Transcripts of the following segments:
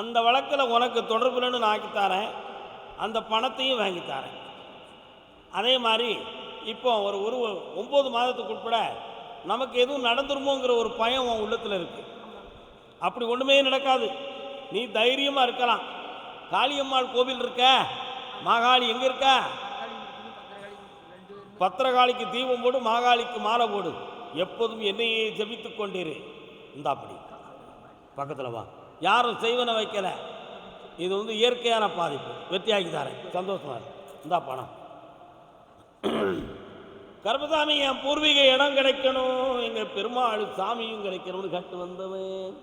அந்த வழக்கில் உனக்கு தொடர்புலன்னு நான் ஆக்கித்தாரேன், அந்த பணத்தையும் வாங்கித்தாரேன். அதே மாதிரி இப்போ ஒரு 9 மாதத்துக்கு உட்பட நமக்கு எதுவும் நடந்துருமோங்கிற ஒரு பயம் உன் உள்ளத்தில் இருக்குது. அப்படி ஒன்றுமே நடக்காது, நீ தைரியமாக இருக்கலாம். காளியம்மாள் கோவில் இருக்க, மாகாளி எங்கே இருக்க? பத்திரகாளிக்கு தீபம் போடு, மாகாளிக்கு மாலை போடு, எப்போதும் என்னையே ஜபித்து கொண்டிரு. இந்த அப்படி பக்கத்தில் வா, யாரும் செய்வனை வைக்கல. இது இயற்கையான பாதிப்பு. வெற்றியாக்கி தரேன், சந்தோஷமா இருக்கு. இந்த பணம் கருப்பசாமி, என் பூர்வீக இடம் கிடைக்கணும், எங்கள் பெருமாள் சாமியும் கிடைக்கணும்னு கட்டு வந்தவன்.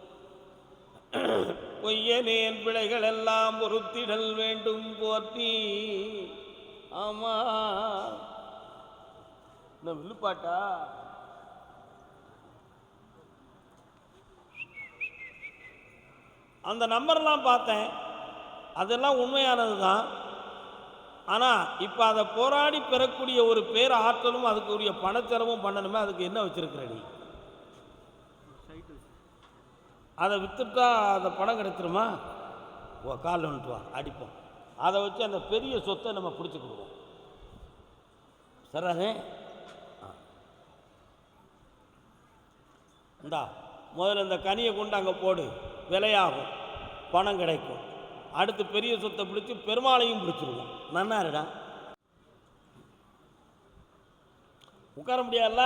பொய்யனேன் பிழைகள் எல்லாம் பொறுத்திடல் வேண்டும் போற்றி. ஆமா, இந்த வில்லுப்பாட்டா அந்த நம்பர்லாம் பார்த்தேன், அதெல்லாம் உண்மையானது தான். ஆனால் இப்போ அதை போராடி பெறக்கூடிய ஒரு பேர் ஆற்றலும் அதுக்குரிய பணச்செலவும் பண்ணணுமே, அதுக்கு என்ன வச்சிருக்கிற நீ? அதை விற்றுட்டா அந்த பணம் கிடைச்சிருமா? ஓ, கால் வந்துட்டு வா, அடிப்போம். அதை வச்சு அந்த பெரிய சொத்தை நம்ம பிடிச்சிக்கிடுவோம். சரிதானே? இந்தா முதல்ல இந்த கனியை கொண்டு அங்கே போடு, விலையாகும், பணம் கிடைக்கும். அடுத்து பெரிய சொத்தை பிடிச்சி பெருமாளையும் பிடிச்சிருவோம். நன்னா இருடா, உட்கார முடியாதுல்ல?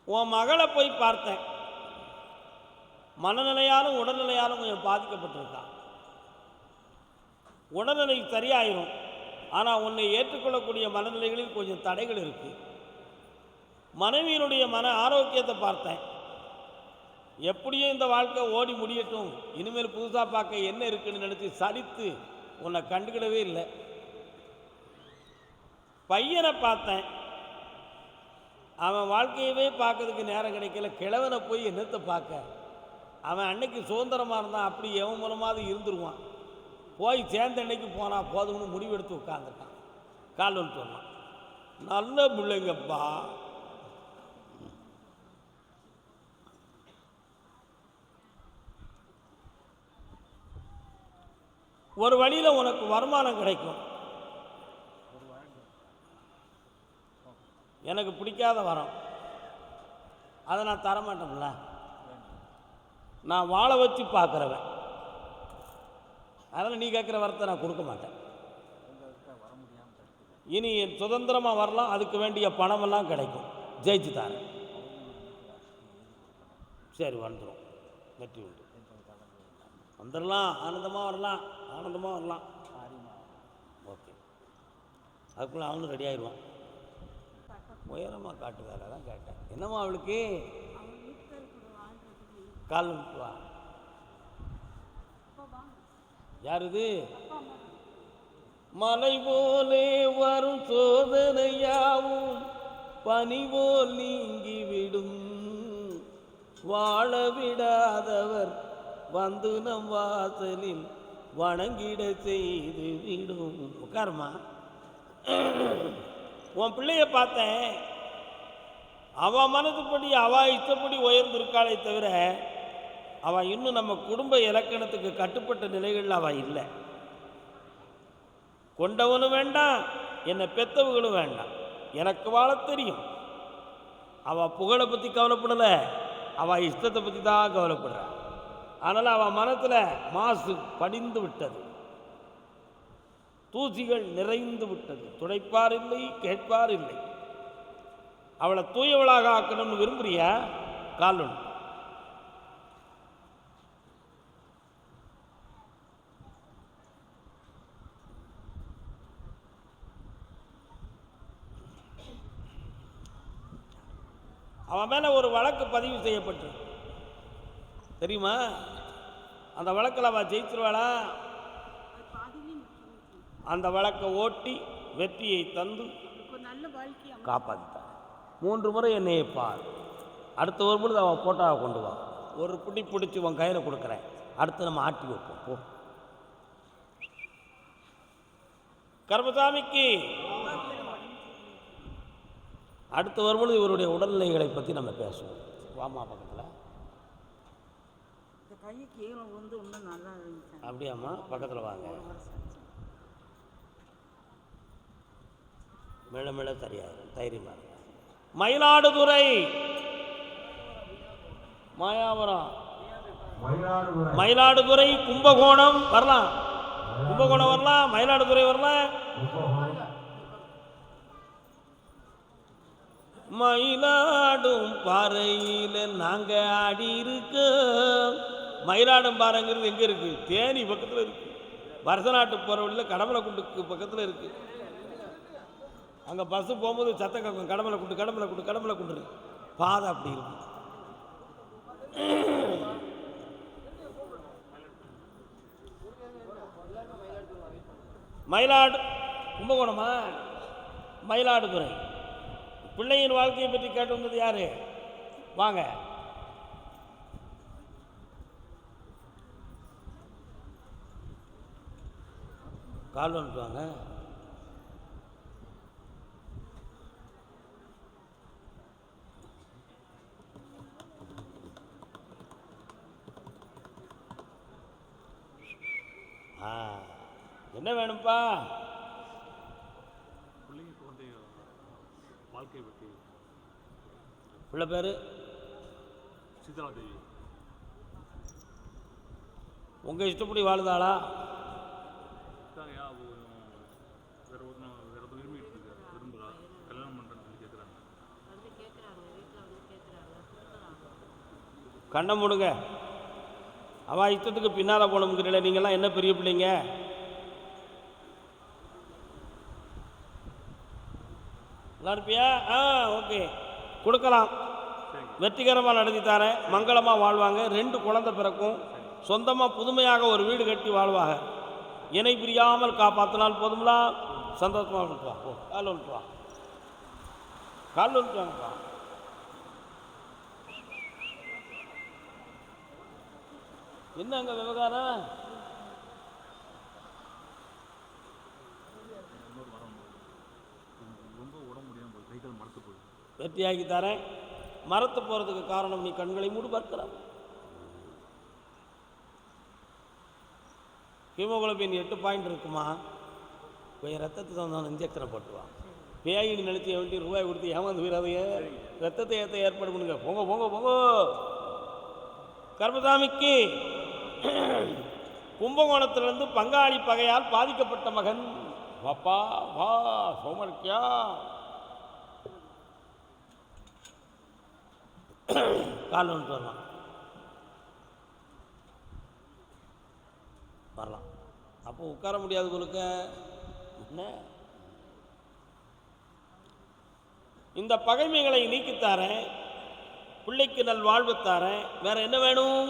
உன் மகளை போய் பார்த்தேன், மனநிலையாலும் உடல்நிலையாலும் கொஞ்சம் பாதிக்கப்பட்டிருக்கான். உடல்நிலை சரியாயிரும், ஆனால் உன்னை ஏற்றுக்கொள்ளக்கூடிய மனநிலைகளில் கொஞ்சம் தடைகள் இருக்குது. மனைவியினுடைய மன ஆரோக்கியத்தை பார்த்தேன், எப்படியும் இந்த வாழ்க்கை ஓடி முடியட்டும், இனிமேல் புதுசாக பார்க்க என்ன இருக்குன்னு நினச்சி சலித்து உன்னை கண்டுக்கிடவே இல்லை. பையனை பார்த்தேன், அவன் வாழ்க்கையவே பார்க்கறதுக்கு நேரம் கிடைக்கல. கிழவனை போய் என்னத்தை பார்க்க? அவன் அன்னைக்கு சுதந்திரமாக இருந்தான், அப்படி எவன் மூலமாவது இருந்துருவான். போய் சேர்ந்த அன்னைக்கு போனால் போதும்னு முடிவெடுத்து உட்காந்துட்டான். கால் வந்துட்டு வந்தான். நல்ல பிள்ளைங்கப்பா, ஒரு வழியில் உனக்கு வருமானம் கிடைக்கும். எனக்கு பிடிக்காத வரம், அதை நான் தரமாட்டேன்ல. நான் வாழ வச்சு பார்க்குறவன், அதனால் நீ கேட்குற வரத்தை நான் கொடுக்க மாட்டேன். இனி சுதந்திரமாக வரலாம், அதுக்கு வேண்டிய பணமெல்லாம் கிடைக்கும், ஜெயிச்சு தரேன். சரி, வந்துடும், வெற்றி உண்டு, வந்துடலாம், ஆனந்தமாக வரலாம், ஆனந்தமாக வரலாம். ஓகே, அதுக்குள்ளே அவனும் ரெடி ஆயிடுவான். உயரமாக காட்டுதாரா தான் கேட்டேன். என்னம்மா அவளுக்கு? கால் வா. யார் இது? மலை போலே வரும் சோதனையாவும் பனி போல் நீங்கிவிடும், வாழ விடாதவர் வந்து நம் வாசலில் வணங்கிட செய்து விடும். உட்காருமா. உன் பிள்ளைய பார்த்தேன், அவள் மனதுப்படி அவள் இஷ்டப்படி உயர்ந்திருக்காளே தவிர அவள் இன்னும் நம்ம குடும்ப இலக்கணத்துக்கு கட்டுப்பட்ட நிலைகளில் அவள் இல்லை. கொண்டவனும் வேண்டாம், என்னை பெத்தவங்களும் வேண்டாம், எனக்கு வாழ தெரியும். அவள் புகழை பற்றி கவலைப்படலை, அவள் இஷ்டத்தை பற்றி தான் கவலைப்படுறா. அதனால் அவள் மனத்தில் மாசு படிந்து விட்டது, தூசிகள் நிறைந்து விட்டது, துடைப்பார் இல்லை, கேட்பார் இல்லை. அவளை தூயவளாக ஆக்கணும்னு விரும்புறியா? கால் ஒன்று. அவன் மேலே ஒரு வழக்கு பதிவு செய்யப்பட்டு தெரியுமா? அந்த வழக்கில் அவள் ஜெயிச்சிருவாளா? அந்த வழக்கை ஓட்டி வெற்றியை தந்து காப்பாற்றிட்டான். 3 முறை என்னை பார், அடுத்த ஒரு பொழுது அவன் போட்டோவை கொண்டு வா, ஒரு பிடி பிடிச்சி உன் கையில் கொடுக்குறேன், அடுத்து நம்ம ஆட்டி வைப்போம். போ. கருப்பசாமிக்கு அடுத்து வரும்பொழுது இவருடைய உடல்நிலைகளை பற்றி நம்ம பேசுவோம். வாமா பக்கத்தில். அப்படியாம்மா, பக்கத்தில் வாங்க. மேல மேல சரியாயிரும், தைரியமாக. மயிலாடுதுறை, மாயாவரம், மயிலாடுதுறை, கும்பகோணம் வரலாம், கும்பகோணம் வரலாம், மயிலாடுதுறை வரலாம். மயிலாடும் பாறையில் நாங்க ஆடி இருக்க. மயிலாடும் பாறைங்கிறது எங்க இருக்கு? தேனி பக்கத்தில் இருக்கு. வருஷநாட்டு போற வழியில் கடமலைக்குண்டுக்கு பக்கத்தில் இருக்கு. அங்க பஸ் போகும்போது சத்தம் கேட்கும், கடமலைக்குண்டு கடமலைக்குண்டு கடமலைக்குண்டு. பாதை அப்படி இருக்கு. மயிலாடு, கும்பகோணமா? மயிலாடுதுறை. பிள்ளையின் வாழ்க்கையை பற்றி கேட்டு வந்தது யாரு? வாங்க. கால் வந்துட்டுவாங்க. என்ன வேணும்ப்பா? வாழ்க்கை பற்றி. பிள்ளை பேரு சீதா தேவி. உங்க இஷ்டப்படி வாழுதாளா? கண்ணை மூடுங்க. அவள் இஷ்டத்துக்கு பின்னால் போனோம்ங்கிறீங்கள. நீங்கள்லாம் என்ன பெரிய பிள்ளைங்க? நல்லா இருப்பியா? ஓகே, கொடுக்கலாம். வெற்றிகரமாக நடத்தி தரேன். மங்களமாக வாழ்வாங்க. 2 குழந்தை பிறக்கும். சொந்தமாக புதுமையாக ஒரு வீடு கட்டி வாழ்வாங்க. இணை பிரியாமல் காப்பாற்றினால் போதும்லா. சந்தோஷமாக வந்துட்டு வா. கால் வந்துட்டு வா, கால் வந்துட்டு வாங்கப்பா. என்ன அங்கே விவகாரம்? வெற்றியாகி தரேன். மரத்து போகிறதுக்கு காரணம் நீ கண்களை மூடு பார்க்கலாம். ஹீமோகுளோபின் 8 பாயிண்ட் இருக்குமா? கொஞ்சம் ரத்தத்துக்கு தகுந்த இன்ஜெக்ஷனை போட்டுவான். பேயினி நிறுத்திய வேண்டி ரூபாய் கொடுத்து ஏமாந்து போயிடாதீங்க. ரத்தத்தை ஏற்ற ஏற்பாடு பண்ணுங்க. போங்க போங்க போங்க. கர்மசாமிக்கு கும்பகோணத்திலிருந்து பங்காளி பகையால் பாதிக்கப்பட்ட மகன். வாப்பா வா, சோமர்க்கியா. கால் வந்துட்டு வரலாம், வரலாம். அப்போ உட்கார முடியாது உங்களுக்கு. என்ன இந்த பகைமைகளை நீக்கித்தாரேன். பிள்ளைக்கு நல் வாழ்வுத்தாரேன். வேற என்ன வேணும்?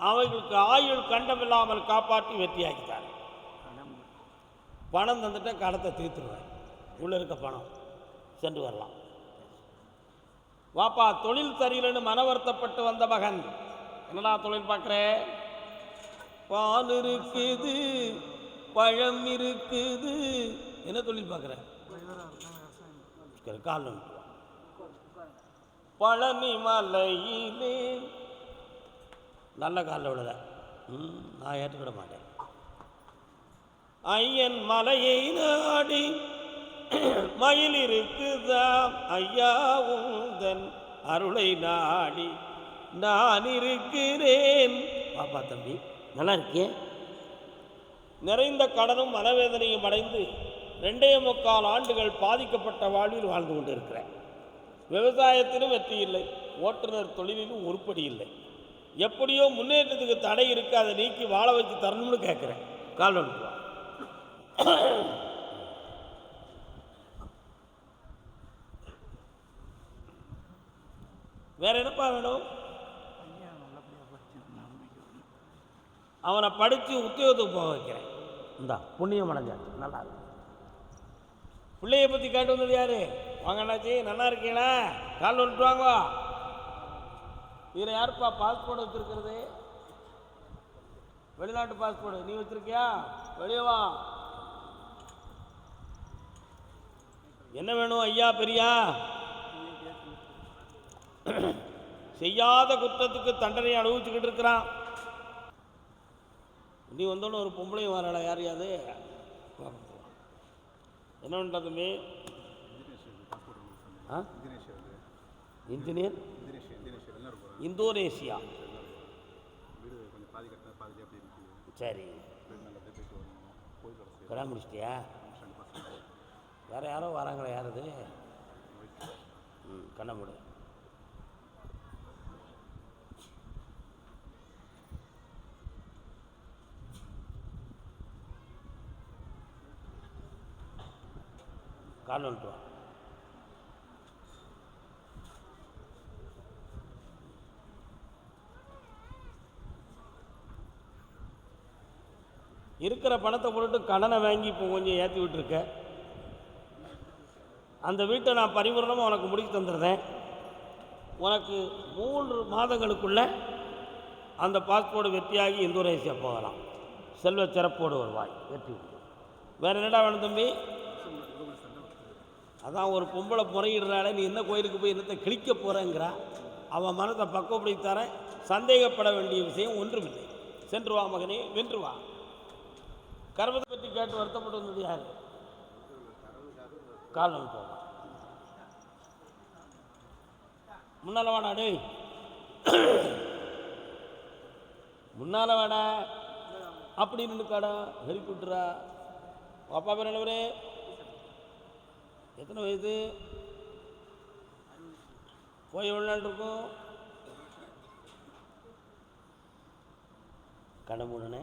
அவர்களுக்கு ஆயுள் கண்டமில்லாமல் காப்பாற்றி வெற்றியாக்கித்தார். பணம் தந்துட்ட கடத்தை தீர்த்துருவேன். உள்ள இருக்க பணம் சென்று வரலாம். வாப்பா, தொழில் சரியில்லைன்னு மன வருத்தப்பட்டு வந்த மகன். என்னடா தொழில் பார்க்குறேன்? பால் இருக்குது, பழம் இருக்குது. என்ன தொழில் பார்க்குறேன்? கால் பழனி மலையிலே. நல்ல காலில் விழுத நான் ஏற்றுக்கிட மாட்டேன். ஐயன் மலையை நாடி மயில் இருக்குதா ஐயா, உந்தன் அருளை நாடி நான் இருக்கிறேன். பாப்பா தம்பி, நல்லா இருக்கேன். நிறைந்த கடனும் மனவேதனையும் அடைந்து 2.25 ஆண்டுகள் பாதிக்கப்பட்ட வாழ்வில் வாழ்ந்து கொண்டிருக்கிறேன். விவசாயத்திலும் வெற்றி இல்லை, ஓட்டுநர் தொழிலிலும் உருப்படி இல்லை. எப்படியோ முன்னேற்றத்துக்கு தடை இருக்கு, அதை நீக்கி வாழ வச்சு தரணும்னு கேட்குறேன். கால் வந்துட்டு வா. வேற என்னப்பா வேணும்? அவனை படித்து உத்தியோகத்துக்கு போக வைக்கிறேன். இந்தா புண்ணியம் அடைஞ்சாச்சு, நல்லா இருக்கு. பிள்ளைய பற்றி கேட்டு வந்தது யாரு? வாங்க அண்ணாச்சி, நல்லா இருக்கீங்களா? கால் வந்துட்டு வாங்க. இதில் யாருப்பா பாஸ்போர்ட் வச்சிருக்கிறது? வெளிநாட்டு பாஸ்போர்ட் நீ வச்சிருக்கியா? வெளியே வா. என்ன வேணும் ஐயா பெரியா? செய்யாத குற்றத்துக்கு தண்டனை அனுபவிச்சுக்கிட்டு இருக்கிறான். நீ வந்தோன்னு ஒரு பொம்பளையும் வரல, யாரையாது என்ன பண்ணுறா தம்பி? Engineer Indonesia. சரி, கல்யாணம் முடிச்சிட்டியா? வேறு யாரோ வராங்களே, யார் அது? கண்ண மூடு. கால் வந்துட்டு இருக்கிற பணத்தை போட்டு கடனை வாங்கி இப்போ கொஞ்சம் ஏற்றி விட்டுருக்க. அந்த வீட்டை நான் பரிபூர்ணமாக உனக்கு முடித்து தந்துடுறேன். உனக்கு 3 மாதங்களுக்குள்ள அந்த பாஸ்போர்ட் வெற்றியாகி இந்தோனேசியா போகலாம். செல்வ சிறப்போடு வருவாய். வெற்றி. வேறு என்னடா வேணும் தம்பி? அதான் ஒரு பொம்பளை முறையிடுறாளே, நீ என்ன கோயிலுக்கு போய் என்னத்தை கிழிக்க போகிறேங்கிறா. அவன் மனத்தை பக்குவப்படுத்தார. சந்தேகப்பட வேண்டிய விஷயம் ஒன்றுமில்லை. சென்று வா மகனே, வென்று வா. கர்மத்தை பற்றி கேட்டு வருத்தப்பட்டு வந்தது யார்? காலம் போவான். முன்னால் வாடா, டே முன்னால் வாடா. அப்படின்னு காடா ஹெல்ப் விட்டுறா. அப்பா பேர் என்னவரே? எத்தனை வயது? போய் எவ்வளோ நாள் இருக்கும்? கடமுடனே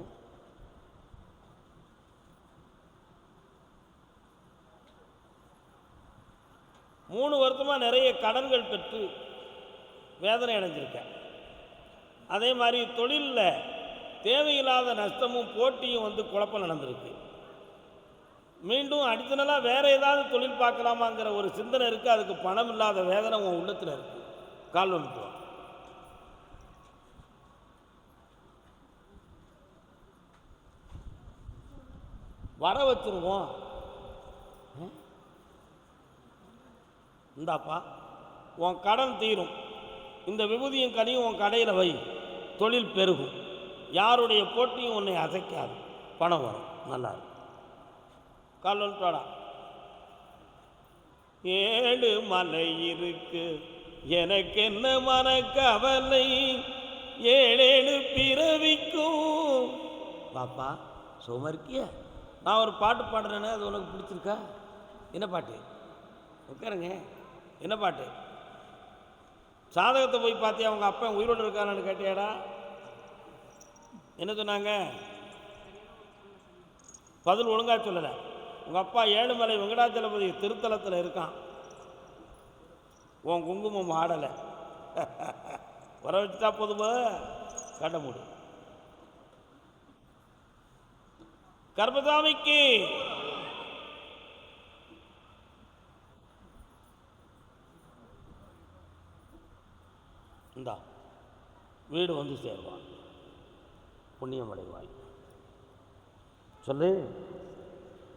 மூணு வருஷமாக நிறைய கடன்கள் பெற்று வேதனை அடைஞ்சிருக்கேன். அதே மாதிரி தொழிலில் தேவையில்லாத நஷ்டமும் போட்டியும் வந்து குழப்பம் நடந்திருக்கு. மீண்டும் அடிஷனலாக வேறு ஏதாவது தொழில் பார்க்கலாமாங்கிற ஒரு சிந்தனை இருக்குது. அதுக்கு பணம் இல்லாத வேதனை உன் உள்ளத்தில் இருக்குது. கால் வந்துட்டுவான். வர வச்சுருவோம். இந்தாப்பா உன் கடன் தீரும். இந்த விபூதியும் கனியும் உன் கடையில் வை. தொழில் பெருகும். யாருடைய போட்டியும் உன்னை அசைக்காது. பணம் வரும். நல்லா இருக்கும். கால் வந்துட்டாடா. 7 மலை இருக்கு எனக்கு என்ன மனக்கவலை, 7 பிறவிக்கும். பாப்பா சும்மா இருக்கிய? நான் ஒரு பாட்டு பாடுறேன்னு, அது உனக்கு பிடிச்சிருக்கா? என்ன பாட்டு? உட்காருங்க. என்ன பாட்டு? சாதகத்தை போய் பார்த்தியா? அவங்க அப்பா உயிரோடு இருக்கான்னு கேட்டியாடா? என்ன சொன்னாங்க? பதில் ஒழுங்காக சொல்லலை. உங்கள் அப்பா ஏழுமலை வெங்கடாச்சலபதி திருத்தலத்தில் இருக்கான். உன் குங்குமம் ஆடலை. வர வச்சுட்டா போதுமா? கட்ட மூடு. கர்மசாமிக்கு இந்தா வீடு வந்து சேருவான். புண்ணியம் அடைவாய். சொல்லு.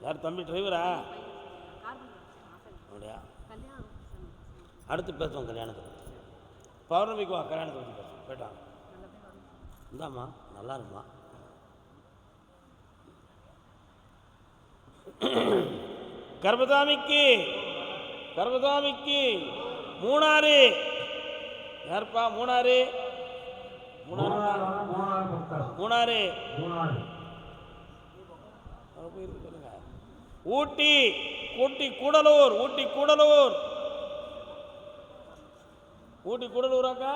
யார் தம்பி? டிரைவரா? அப்படியா? அடுத்து பேசுவோம் கல்யாணத்தை பற்றி. பௌர்ணமிக்கு வா, கல்யாணத்தை பற்றி பேசுவோம். போயிட்டாங்க. இந்தாம்மா நல்லா இருக்குமா? கர்மசாமிக்கு கர்மசாமிக்கு மூணாறு. யாருப்பா மூணாறு? மூணாறு சொல்லுங்க. ஊட்டி ஊட்டி கூடலூர். ஊட்டி கூடலூர். ஊட்டி கூடலூராக்கா?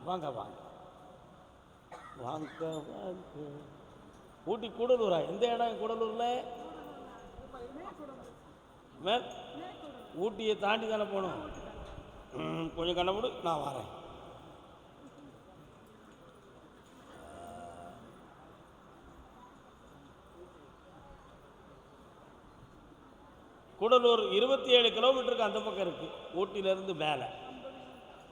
வாங்க வாங்க வாங்க வாங்க. ஊட்டி கூடலூரா? எந்த இடம் கூடலூரில்? மேல் ஊட்டியை தாண்டி தானே போகணும். கொஞ்சம் கண்ண மூடு, நான் வரேன். கூடலூர் 27 கிலோமீட்டருக்கு அந்த பக்கம் இருக்குது. ஊட்டியிலேருந்து மேலே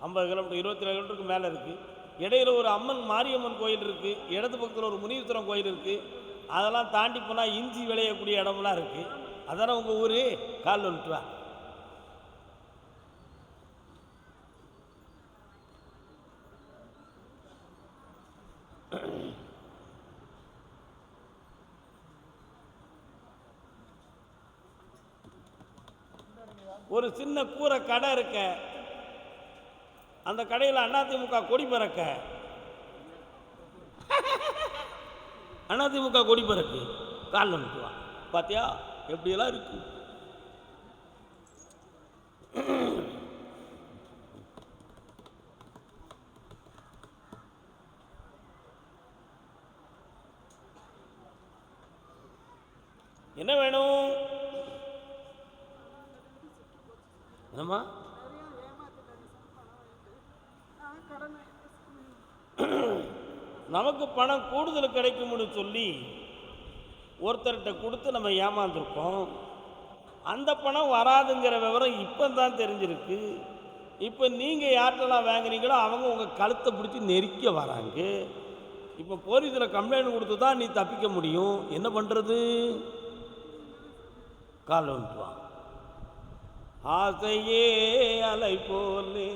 50 கிலோமீட்டர், 27 கிலோமீட்டருக்கு மேலே இருக்குது. இடையில் ஒரு அம்மன் மாரியம்மன் கோயில் இருக்குது. இடது பக்கத்தில் ஒரு முனீஸ்வரன் கோயில் இருக்குது. அதெல்லாம் தாண்டி போனால் இஞ்சி விளையக்கூடிய இடமெல்லாம் இருக்குது. அதானே உங்கள் ஊர், கால் வந்துட்டு வா. ஒரு சின்ன கூரை கடை இருக்க, அந்த கடையில் அதிமுக கொடி பறக்க, அதிமுக கொடி பறக்கு, காலில் வந்துட்டுவான். பார்த்தியா எப்படியெல்லாம் இருக்கு. என்ன வேணும்? என்னம்மா? நமக்கு பணம் கூடுதல் கிடைக்கும்னு சொல்லி ஒருத்தர்கிட்ட கொடுத்து நம்ம ஏமாந்துருக்கோம். அந்த பணம் வராதுங்கிற விவரம் இப்போ தான் தெரிஞ்சிருக்கு. இப்போ நீங்கள் யார்கிட்டலாம் வாங்குறீங்களோ அவங்க உங்கள் கழுத்தை பிடிச்சி நெரிக்க வராங்க. இப்போ போலீஸில் கம்ப்ளைண்ட் கொடுத்து தான் நீ தப்பிக்க முடியும். என்ன பண்ணுறது? கால் வந்துட்டுவான். ஆசையே அலை போலே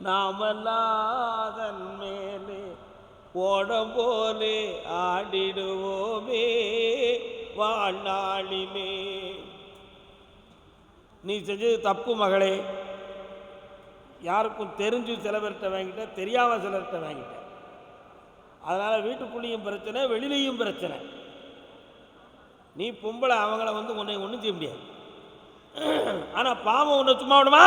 நாமல்லாதன் மேலே ஓடம் போலே ஆடிடுவோமே வாழ்நாளிலே. நீ செஞ்சது தப்பு மகளே. யாருக்கும் தெரிஞ்சு சில பேர்கிட்ட வாங்கிட்ட, தெரியாமல் சிலர்கிட்ட வாங்கிட்ட. அதனால் வீட்டுக்குள்ளேயும் பிரச்சனை, வெளியிலையும் பிரச்சனை. நீ பொம்பளை, அவங்கள உன்னை ஒன்றும் செய்ய முடியாது. ஆனால் பாவம் ஒன்று சும்மா விடுமா?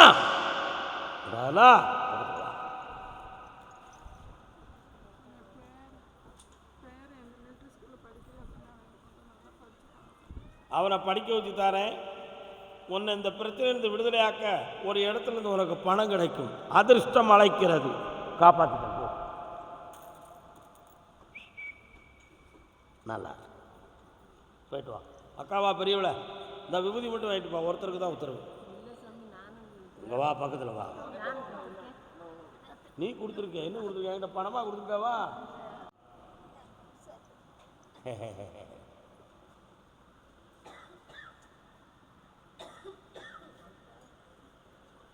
அவனை படிக்க வச்சு தாரேன். உன்னை இந்த பிரச்சனையிலிருந்து விடுதலையாக்க ஒரு இடத்துல இருந்து உனக்கு பணம் கிடைக்கும். அதிர்ஷ்டம் அழைக்கிறது. காப்பாற்றிக்க நல்லா போயிட்டு வா. அக்காவா பெரியவளை, இந்த விபூதி மட்டும் வாங்கிட்டு பா. ஒருத்தருக்கு தான் உத்தரவு. இங்கே வா, பக்கத்தில் வா. நீ கொடுத்துருக்க, என்ன கொடுத்துருக்க? என்கிட்ட பணமாக கொடுத்துருக்காவா?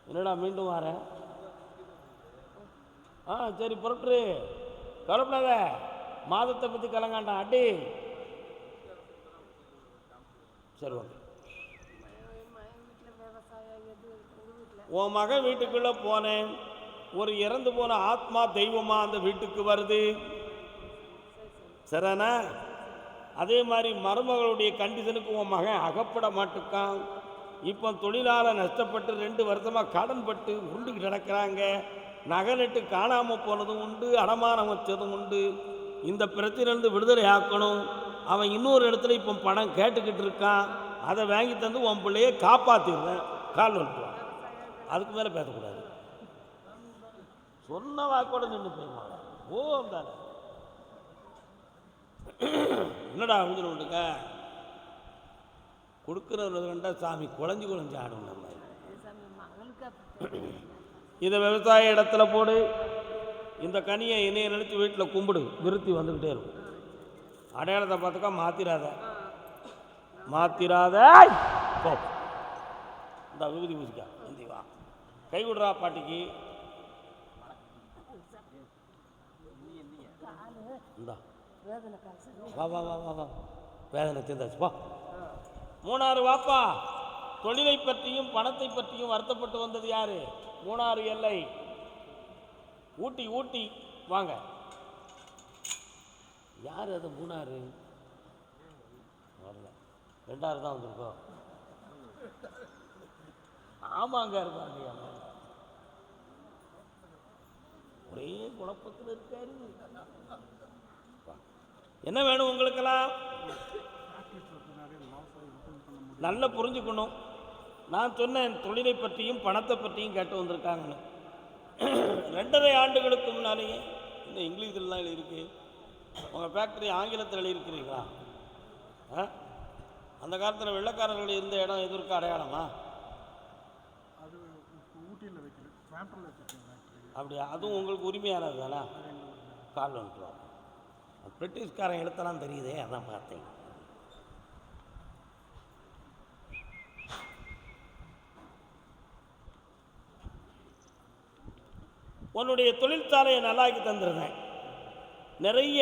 என்னடா மீண்டும் வர? சரி புரட்டு, கலப்படாத. மாதத்தை பற்றி கலங்காண்டான் அடி. சரி ஓகே. உன் மகன் வீட்டுக்குள்ளே போனேன். ஒரு இறந்து போன ஆத்மா தெய்வமாக அந்த வீட்டுக்கு வருது. சரிண்ணா? அதே மாதிரி மருமகளுடைய கண்டிஷனுக்கு உன் மகன் அகப்பட மாட்டுக்கான். இப்போ தொழிலாளர் நஷ்டப்பட்டு 2 வருஷமாக கடன் பட்டு உருண்டுக்கிட்டு நடக்கிறாங்க. நகை நட்டு காணாமல் போனதும் உண்டு, அடமானம் வச்சதும் உண்டு. இந்த பிரச்சனையிலேருந்து விடுதலை ஆக்கணும். அவன் இன்னொரு இடத்துல இப்போ பணம் கேட்டுக்கிட்டு இருக்கான். அதை வாங்கி தந்து உன் பிள்ளையை காப்பாற்றிடுறேன். கால் வந்துடுவான். அதுக்கு மேலே பேசக்கூடாது. சொன்ன வாக்கோட நின்று போயிடுவாங்க. ஓ தானே என்னடா அப்படின்னு விட்டுக்க. கொடுக்குறவங்க கண்டா சாமி குழஞ்சி ஆடும். நம்ம இதை விவசாய இடத்துல போடு. இந்த கனியை என்னைய நினைச்சு வீட்டில் கும்பிடு. விருத்தி வந்துக்கிட்டே இருக்கும். அடையாளத்தை பார்த்துக்கா. மாத்திராத போ. இந்த விபூதி பூசிக்கா. நந்தி வா, கை விடுறா பாட்டிக்கு. இந்தா வா வா வா வா வா. வேதனை தீர்ந்தாச்சு போ. 3 வாப்பா. தொழிலை பற்றியும் பணத்தை பற்றியும் வருத்தப்பட்டு வந்தது யாரு? 3 எல்லை. ஊட்டி வாங்க. யார் அது? 3 வரல. 2 தான் வந்திருக்கோம். ஆமாங்க இருப்பாங்க. ஒரே குழப்பத்தில் இருக்காரு. என்ன வேணும் உங்களுக்கெல்லாம்? நல்லா புரிஞ்சுக்கணும். நான் சொன்னேன் தொழிலை பற்றியும் பணத்தை பற்றியும் கேட்டு வந்திருக்காங்கன்னு. 2.5 ஆண்டுகளுக்கு முன்னாலேயே இந்த இங்கிலீஷில்லாம் எழுதியிருக்கு. உங்கள் ஃபேக்ட்ரி ஆங்கிலத்தில் எழுதியிருக்கிறீங்களா? அந்த காலத்தில் வெள்ளைக்காரர்கள் இருந்த இடம் எது இருக்க அடையாளமா? அப்படியா? அதுவும் உங்களுக்கு உரிமையானது தானே? கால் வந்துட்டு பிரிட்டிஷ்காரன் எழுத்தெல்லாம் தெரியுதே, அதான் பார்த்தேன். உன்னுடைய தொழிற்சாலையை நல்லாக்கி தந்துடுறேன். நிறைய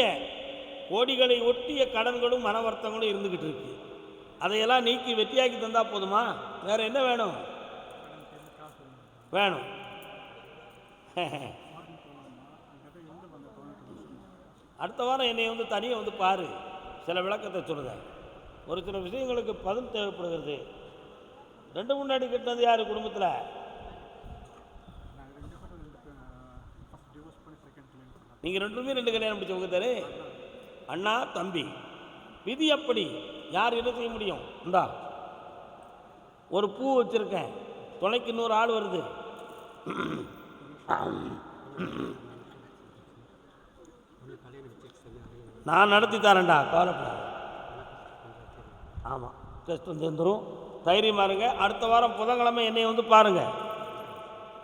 கோடிகளை ஒட்டிய கடன்களும் மனவர்த்தங்களும் இருந்துக்கிட்டு இருக்கு. அதையெல்லாம் நீக்கி வெற்றியாக்கி தந்தால் போதுமா? வேறு என்ன வேணும்? வேணும். அடுத்த வாரம் என்னை தனியாக பாரு, சில விளக்கத்தை சொல்லுங்கள். ஒரு சில விஷயங்களுக்கு பதில் தேவைப்படுகிறது. 2 முன்னாடி கட்டினது யார் குடும்பத்தில்? நீங்கள் 2 கல்யாணம் முடிச்சவங்க தானே? அண்ணா தம்பி. விதி அப்படி, யார் என்ன செய்ய முடியும்? இந்தா ஒரு பூ வச்சுருக்கேன், துணைக்கு இன்னொரு ஆள் வருது. நான் நடத்தி தரேன்டா, கவலைப்படாது. ஆமாம், டெஸ்ட் வந்துடும். தைரியமாக இருங்க. அடுத்த வாரம் புதன்கிழமை என்னை பாருங்கள்,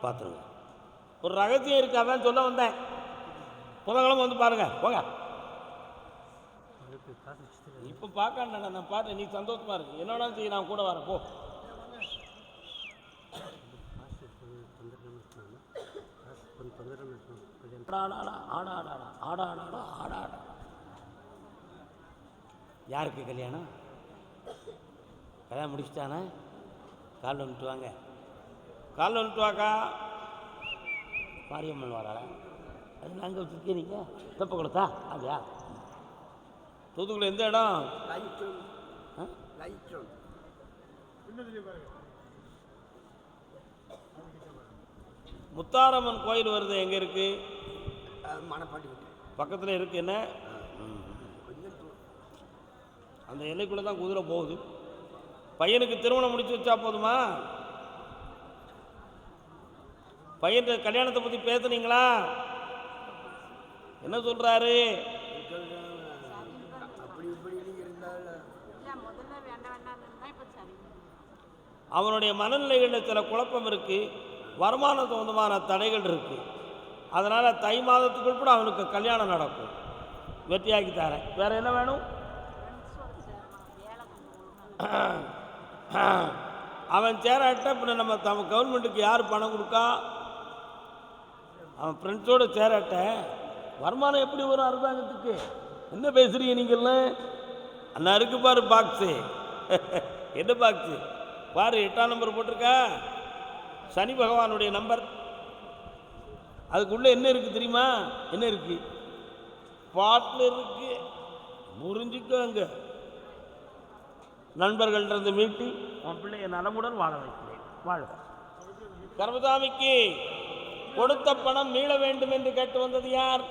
பார்த்துருங்க. ஒரு ரகசியம் இருக்கு, அதான் சொல்ல வந்தேன். புதன்கிழமை பாருங்கள். போங்க. இப்போ பார்க்க நான் பாரு, நீ சந்தோஷமா இருக்கு. என்னோட செய்ய நான் கூட வரேன். போ. யாருக்கு கல்யாணம்? கல்யாணம் முடிச்சுட்டானே? காலில் வந்துட்டு வாங்க, காலில் வந்துட்டு வாக்கா. மாரியம்மன் வராளா? அது நாங்கள் வச்சுருக்கே. நீங்கள் தப்ப கொடுத்தா அப்படியா? தூத்துக்குடி எந்த இடம்? முத்தாரம்மன் கோயில் வருது. எங்கே இருக்கு? பக்கத்தில் இருக்கு. என்ன அந்த எல்லைக்குள்ளே தான் குதிரை போகுது. பையனுக்கு திருமணம் முடிச்சு வச்சா போதுமா? பையன் கல்யாணத்தை பற்றி பேசுனீங்களா? என்ன சொல்கிறாரு? அவனுடைய மனநிலைகளில் சில குழப்பம் இருக்குது, வருமான சொந்தமான தடைகள் இருக்குது. அதனால் தை மாதத்துக்குள் கூட அவனுக்கு கல்யாணம் நடக்கும். வெற்றியாக்கி தரேன். வேறு என்ன வேணும்? அவன் சேராட்ட இப்போ நம்ம கவர்மெண்ட்டுக்கு யார் பணம் கொடுக்கா? அவன் ஃப்ரெண்ட்ஸோடு சேராட்ட வருமானம் எப்படி வரும் அரசாங்கத்துக்கு? என்ன பேசுறீங்க நீங்கள்லாம்? அண்ணா இருக்கு பாரு பாக்ஸு. என்ன பாக்ஸு பாரு, 8ஆம் நம்பர் போட்டிருக்கா, சனி பகவானுடைய நம்பர். அதுக்குள்ளே என்ன இருக்குது தெரியுமா? என்ன இருக்கு? பாட்டில் இருக்கு. முறிஞ்சிக்கோங்க. நண்பர்களிருந்து மீட்டி உன் பிள்ளைய நலமுடன் வாழ வைக்கிறேன். வாழ்க. கர்மசாமிக்கு கொடுத்த பணம் மீள வேண்டும் என்று கேட்டு வந்தது யார்?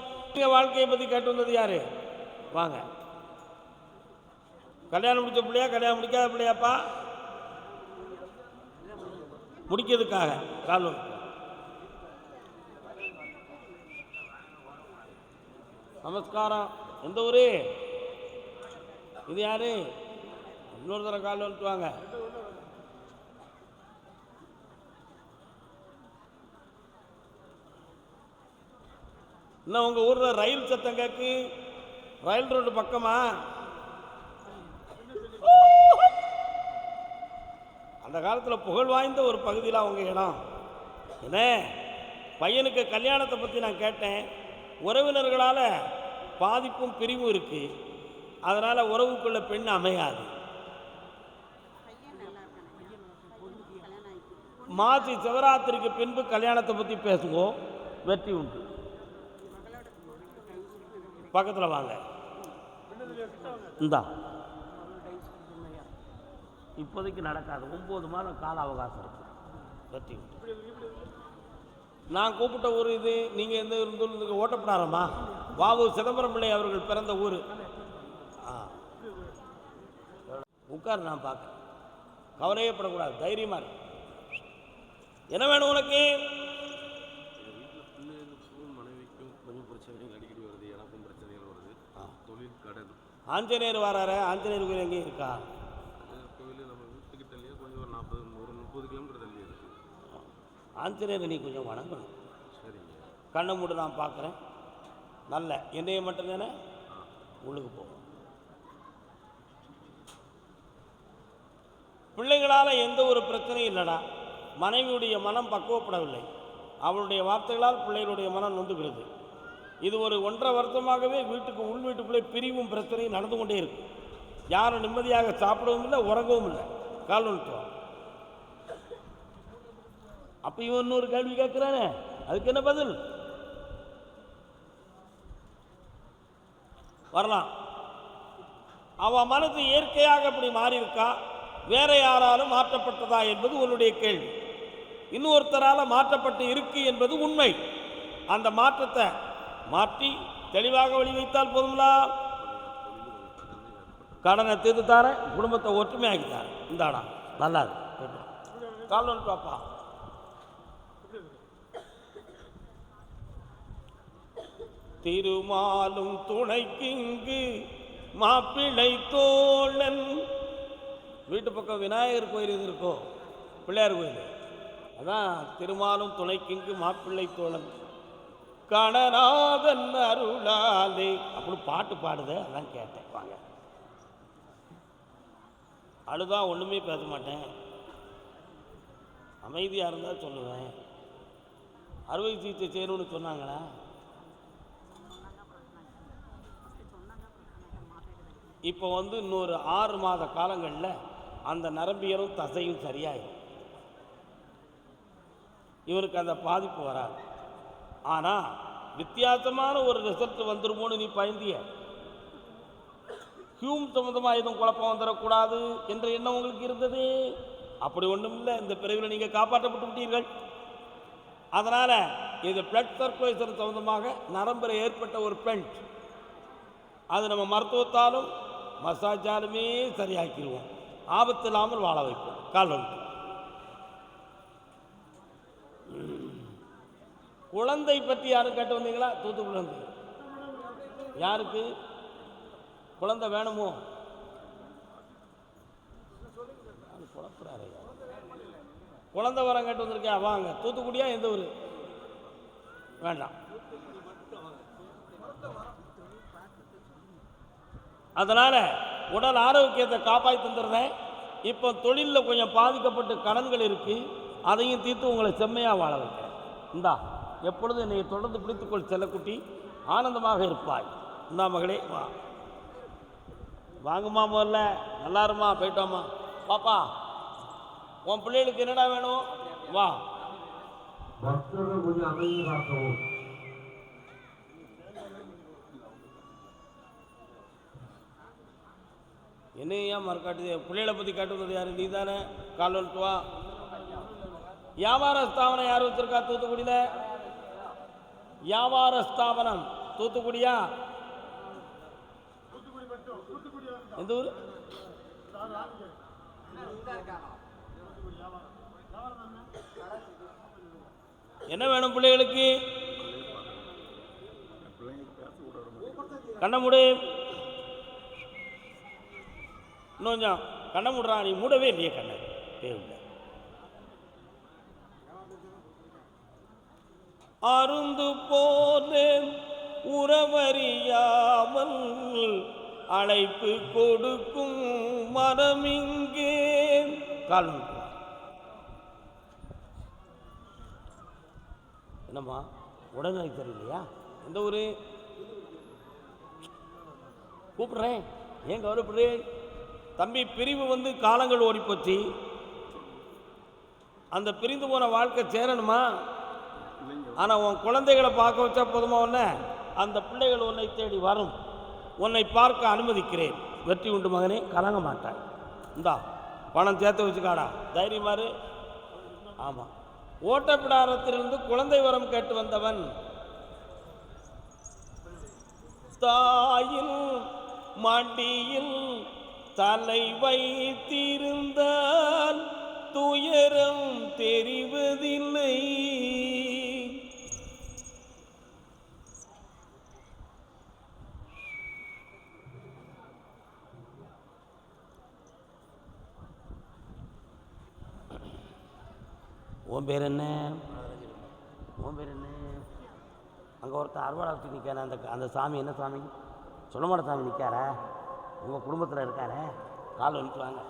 வாழ்க்கையை பற்றி கேட்டு வந்தது யாரு? வாங்க. கல்யாணம் முடிச்ச பிள்ளையா, கல்யாணம் முடிக்காத பிள்ளையாப்பா? முடிக்கிறதுக்காக காலம். நமஸ்காரம். எந்த ஊரு? இது யாரு? இன்னொரு தடவை கால் வந்துட்டு வாங்க. இன்னும் உங்கள் ஊரில் ரயில் சத்தம் கேட்கு. ரயில் ரோடு பக்கமா? அந்த காலத்தில் புகழ் வாய்ந்த ஒரு பகுதியில் அவங்க இடம். என்ன பையனுக்கு கல்யாணத்தை பற்றி நான் கேட்டேன். உறவினர்களால் பாதிப்பும் பிரிவும் இருக்குது. அதனால் உறவுக்குள்ள பெண் அமையாது. மாசி சிவராத்திரிக்கு பின்பு கல்யாணத்தை பற்றி பேசுவோம். வெற்றி உண்டு. பக்கத்தில் வாங்க. இந்தா இப்போதைக்கு நடக்காது. 9 மாதம் கால அவகாசம் இருக்கு. வெற்றி உண்டு. நான் கூப்பிட்ட ஊர் இது. நீங்கள் எந்த ஊர்? ஓட்டப்படாரம்மா. வாவு சிதம்பரம் பிள்ளை அவர்கள் பிறந்த ஊர். உட்கார், நான் பார்க்க. கவலையே படக்கூடாது, தைரியமா இருக்கு. என்ன வேணும் உனக்கு? மனைவிக்கும் கொஞ்சம் பிரச்சனைகள் அடிக்கடி வருது, எனக்கும் பிரச்சனைகள் வருது. தொழில், கடன். ஆஞ்சநேயர் வராரு. ஆஞ்சநேயர் கோயில் எங்கேயும் இருக்கா? கோயில் நம்ம வீட்டுக்கிட்ட இல்லையா, கொஞ்சம் ஒரு 30 கிலோமீட்டர் தள்ளி இருக்கு. ஆஞ்சநேயர் நீ கொஞ்சம் வணங்கணும். சரிங்க. கண்ணை மூடு, நான் பார்க்குறேன். நல்ல என்னைய மட்டும் தானே உள்ளுக்கு போகும். பிள்ளைகளால் எந்த ஒரு பிரச்சனையும் இல்லைடா. மனைவியுடைய மனம் பக்குவப்படவில்லை. அவளுடைய வார்த்தைகளால் பிள்ளைகளுடைய மனம் நொந்துகிறது. இது ஒரு 1.5 வருஷமாகவே வீட்டுக்கு உள் வீட்டுக்குள்ளே பிரிவும் பிரச்சனையும் நடந்து கொண்டே இருக்கு. யாரும் நிம்மதியாக சாப்பிடவும் இல்லை, உறங்கவும் இல்லை. கால் வந்துட்டோம். அப்போ இவன் இன்னொரு கேள்வி கேட்குறானே, அதுக்கு என்ன பதில் வரலாம்? அவன் மனது இயற்கையாக அப்படி மாறி இருக்கா, வேற யாராலும் மாற்றப்பட்டதா என்பது உன்னுடைய கேள்வி. இன்னொருத்தரால் மாற்றப்பட்டு இருக்கு என்பது உண்மை. அந்த மாற்றத்தை மாற்றி தெளிவாக வழி வைத்தால் போதுங்களா? கடனை தீர்த்து தாரேன், குடும்பத்தை ஒற்றுமையாக்கித்தாரேன். இந்தாடா நல்லா கால் பாப்பா. திருமாலும் துணைக்கிங்கு மாப்பிள்ளை தோழன். வீட்டு பக்கம் விநாயகர் கோயில் இது இருக்கோ, பிள்ளையார் கோயில், அதான் திருமாலும் துணைக்கிங்கு மாப்பிள்ளை தோழன் கணநாதன் அருளாலே அப்படி பாட்டு பாடுத. அதான் கேட்டேன். வாங்க. அழுதா ஒன்றுமே பேச மாட்டேன், அமைதியாக இருந்தால் சொல்லுவேன். அறுவை சிகிச்சை செய்யணும்னு சொன்னாங்களா? இப்போ இன்னொரு 6 மாத காலங்களில் அந்த நரம்பியலும் தசையும் சரியாயிடும். இவருக்கு அந்த பாதிப்பு வராது. ஆனால் வித்தியாசமான ஒரு ரிசல்ட் வந்துருமோன்னு நீ பயந்திய. ஹியூம் சம்மந்தமாக எதுவும் குழப்பம் வந்துடக்கூடாது என்ற எண்ணம் உங்களுக்கு இருந்தது. அப்படி ஒன்றும் இல்லை. இந்த பிறவியில் நீங்கள் காப்பாற்றப்பட்டு விட்டீர்கள். அதனால் இது பிளட் சர்க்குலேஷன் சம்மந்தமாக நரம்பில் ஏற்பட்ட ஒரு பெண்ட், அது நம்ம மருத்துவத்தாலும் மசாஜாலுமே சரியாக்கிடுவோம். ஆபத்து இல்லாமல் வாழ வைப்போம். கால் வந்து குழந்தை பற்றி யாரும் கேட்டு வந்தீங்களா? தூத்துக்குடி வந்து யாருக்கு குழந்தை வேணுமோ? குழந்தை வரம் கேட்டு வந்திருக்கா? வாங்க. தூத்துக்குடியா? எந்த ஊர்? வேண்டாம். அதனால் உடல் ஆரோக்கியத்தை காப்பாற்றி தந்துடுறேன். இப்போ தொழிலில் கொஞ்சம் பாதிக்கப்பட்டு கடன்கள் இருக்குது, அதையும் தீர்த்து உங்களை செம்மையாக வாழ வைக்கிறேன். இந்தா எப்பொழுதும் என்னை தொடர்ந்து பிடித்துக்கொள் செல்லக்குட்டி, ஆனந்தமாக இருப்பாய். இந்தா மகளே வா. வாங்குமா, முதல்ல நல்லா இருமா, போயிட்டோம்மா. பாப்பா, உன் பிள்ளைகளுக்கு என்னடா வேணும்? வா. என்னையா மறக்காட்டுது? பிள்ளைகளை பற்றி காட்டுவது யாரு? நீ தானே. கால் வந்துட்டு வா. வியாபார ஸ்தாபனம் யார் வச்சிருக்கா தூத்துக்குடியில்? வியாபார ஸ்தாபனம் தூத்துக்குடியா? எந்த ஊர்? என்ன வேணும் பிள்ளைகளுக்கு? கண்ண மூடு. இன்னும் கொஞ்சம் கண்ண மூடுறா. நீ மூடவே இல்லையே கண்ணை. தேவையில்லை. அருந்து போல உறவறியாமல் அழைப்பு கொடுக்கும் மனமிங்கே. கால் என்னம்மா உடனே தெரியலையா? எந்த ஊர்? கூப்பிடுறேன். ஏன் கவலைப்படுறேன்? தம்பி, பிரிவு காலங்கள் ஓடிப்போச்சு. அந்த பிரிந்து போன வாழ்க்கை சேரணுமா? ஆனால் உன் குழந்தைகளை பார்க்க வச்சா போதுமா? உன்னை அந்த பிள்ளைகள் உன்னை தேடி வரும். உன்னை பார்க்க அனுமதிக்கிறேன். வெற்றி உண்டு மகனே, கலங்க மாட்டாய். இந்தா பணம் சேர்த்து வச்சுக்காடா, தைரியமாரு. ஆமாம், ஓட்டப்பிடாரத்திலிருந்து குழந்தை வரம் கேட்டு வந்தவன் தாயின் மடியில் தலை வைத்திருந்தால் துயரம் தெரிவதில்லை. உன் பேர் என்ன? உன் பேர் என்ன? அங்கே ஒருத்தர் அறுவாடை வச்சு நிற்கார, அந்த சாமி என்ன சாமி? சொல்லமாட்ட சாமி நிற்கார, உங்கள் குடும்பத்தில் இருக்கார. கால் வந்துட்டு வாங்க.